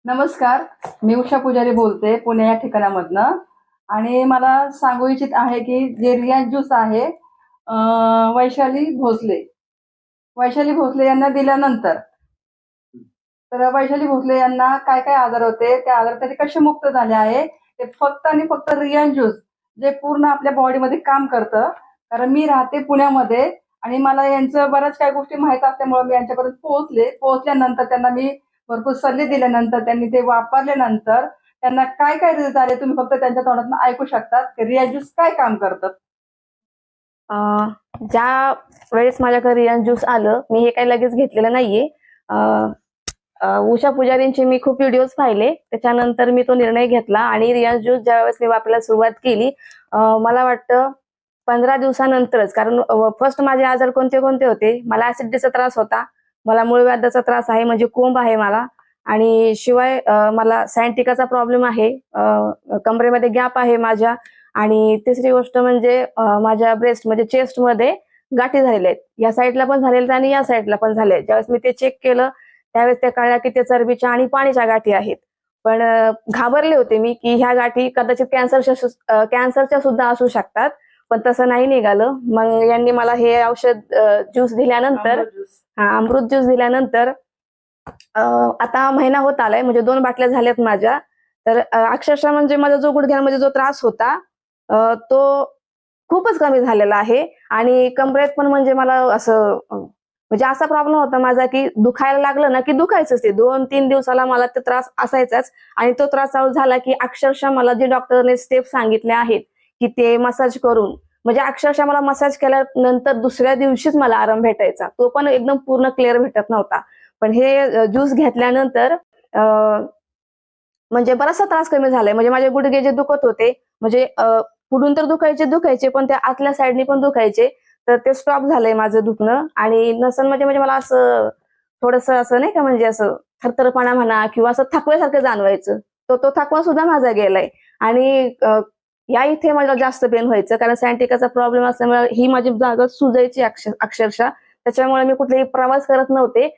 नमस्कार, मी उषा पुजारी बोलते पुणे या ठिकाणामधनं. आणि मला सांगू इच्छित आहे की जे रियाज ज्यूस आहे वैशाली भोसले यांना दिल्यानंतर, तर वैशाली भोसले यांना काय काय आजार होते, त्या आजार ते कसे मुक्त झाले आहे, ते फक्त आणि फक्त रियाज ज्यूस जे पूर्ण आपल्या बॉडीमध्ये काम करतं. कारण मी राहते पुण्यामध्ये आणि मला यांचं बऱ्याच काही गोष्टी माहीत असल्यामुळे मी यांच्यापर्यंत पोहोचल्यानंतर त्यांना मी भरपूर सल्ले दिल्यानंतर त्यांनी ते वापरल्यानंतर त्यांना काय काय रिझल्ट आले तुम्ही फक्त त्यांच्या तोंडातून ऐकू शकतात. रियाज ज्यूस काय काम करतात. ज्या वेळेस माझ्याकडे रियाज ज्यूस आलं, मी हे काही लगेच घेतलेलं नाहीये. उषा पुजारींचे मी खूप व्हिडिओज पाहिले, त्याच्यानंतर मी तो निर्णय घेतला आणि रियाज ज्यूस ज्यावेळेस मी वापरायला सुरुवात केली, मला वाटतं 15 दिवसानंतरच. कारण फर्स्ट माझे आजार कोणते कोणते होते, मला ऍसिडिटीचा त्रास होता, मला मूळव्याधाचा त्रास आहे म्हणजे कोंब आहे मला, आणि शिवाय मला सायंटिकाचा प्रॉब्लेम आहे, कमरेमध्ये गॅप आहे माझ्या, आणि तिसरी गोष्ट म्हणजे माझ्या ब्रेस्ट म्हणजे चेस्ट मध्ये गाठी झालेल्या आहेत. या साईडला पण झालेल्या आणि या साईडला पण झाले. ज्यावेळेस मी ते चेक केलं त्यावेळेस ते कळलं की ते चरबीच्या आणि पाणीच्या गाठी आहेत. पण घाबरले होते मी की ह्या गाठी कदाचित कॅन्सरच्या सुद्धा असू शकतात, पण तसं नाही निघालं. मग यांनी मला हे औषध ज्यूस दिल्यानंतर, अमृत ज्यूस दिल्यानंतर आता महिना होत आलाय, म्हणजे 2 बाटल्या झाल्यात माझ्या. तर अक्षरशः म्हणजे माझा जो गुडघ्यांमध्ये जो त्रास होता तो खूपच कमी झालेला आहे. आणि कमरेत पण म्हणजे मला असं म्हणजे असा प्रॉब्लेम होता माझा की दुखायला लागलं ना की दुखायचंच, ते 2-3 दिवसाला मला ते त्रास असायचाच. आणि तो त्रास चालू झाला की अक्षरशः मला जे डॉक्टरने स्टेप सांगितले आहेत की ते मसाज करून, म्हणजे अक्षरशः मला मसाज केल्यानंतर दुसऱ्या दिवशीच मला आराम भेटायचा, तो पण एकदम पूर्ण क्लिअर भेटत नव्हता. पण हे ज्यूस घेतल्यानंतर म्हणजे बराचसा त्रास कमी झालाय. म्हणजे माझे गुडघे जे दुखत होते, म्हणजे पुढून तर दुखायचे पण त्या आतल्या साईडनी पण दुखायचे, तर ते स्टॉप झालंय माझं दुखणं. आणि म्हणजे मला असं थोडंसं असं नाही का, म्हणजे असं थरथरपणा म्हणा किंवा असं थकल्यासारखं जाणवायचं, तो थकवा सुद्धा माझा गेलाय. आणि या इथे मला जास्त पेन व्हायचं, कारण सायंटिकाचा प्रॉब्लेम असल्यामुळे ही माझी जागा सुजायची अक्षरशः. त्याच्यामुळे मी कुठलाही प्रवास करत नव्हते.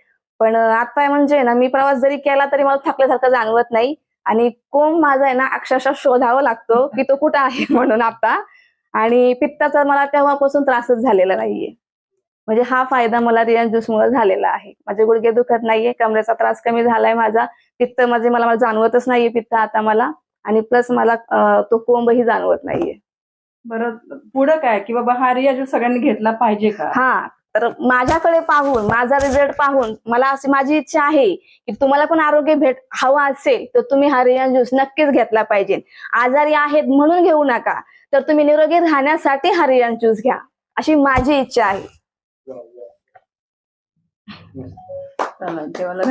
पण आता म्हणजे ना, मी प्रवास जरी केला तरी मला थकल्यासारखं जाणवत नाही. आणि कोंब माझा आहे ना अक्षरशः शोधावा लागतो की तो कुठं आहे म्हणून आता. आणि पित्ताचा मला तेव्हापासून त्रासच झालेला नाहीये. म्हणजे हा फायदा मला रियाज ज्यूस मुळे झालेला आहे. माझे गुडघे दुखत नाहीये, कमरेचा त्रास कमी झालाय माझा, पित्त मला जाणवतच नाहीये पित्त आता मला, आणि प्लस मला तो कोंबही जाणवत नाहीये. बरं, पुढं काय की बाबा हा रियाज ज्यूस सगळ्यांनी घेतला पाहिजे का? हा, तर माझ्याकडे पाहून, माझा रिझल्ट पाहून मला अशी माझी इच्छा आहे की तुम्हाला पण आरोग्य हवा असेल तर तुम्ही हा रियाज ज्यूस नक्कीच घेतला पाहिजे. आजारी आहेत म्हणून घेऊ नका, तर तुम्ही निरोगी राहण्यासाठी हा रियाज ज्यूस घ्या, अशी माझी इच्छा आहे. चला, जेवायला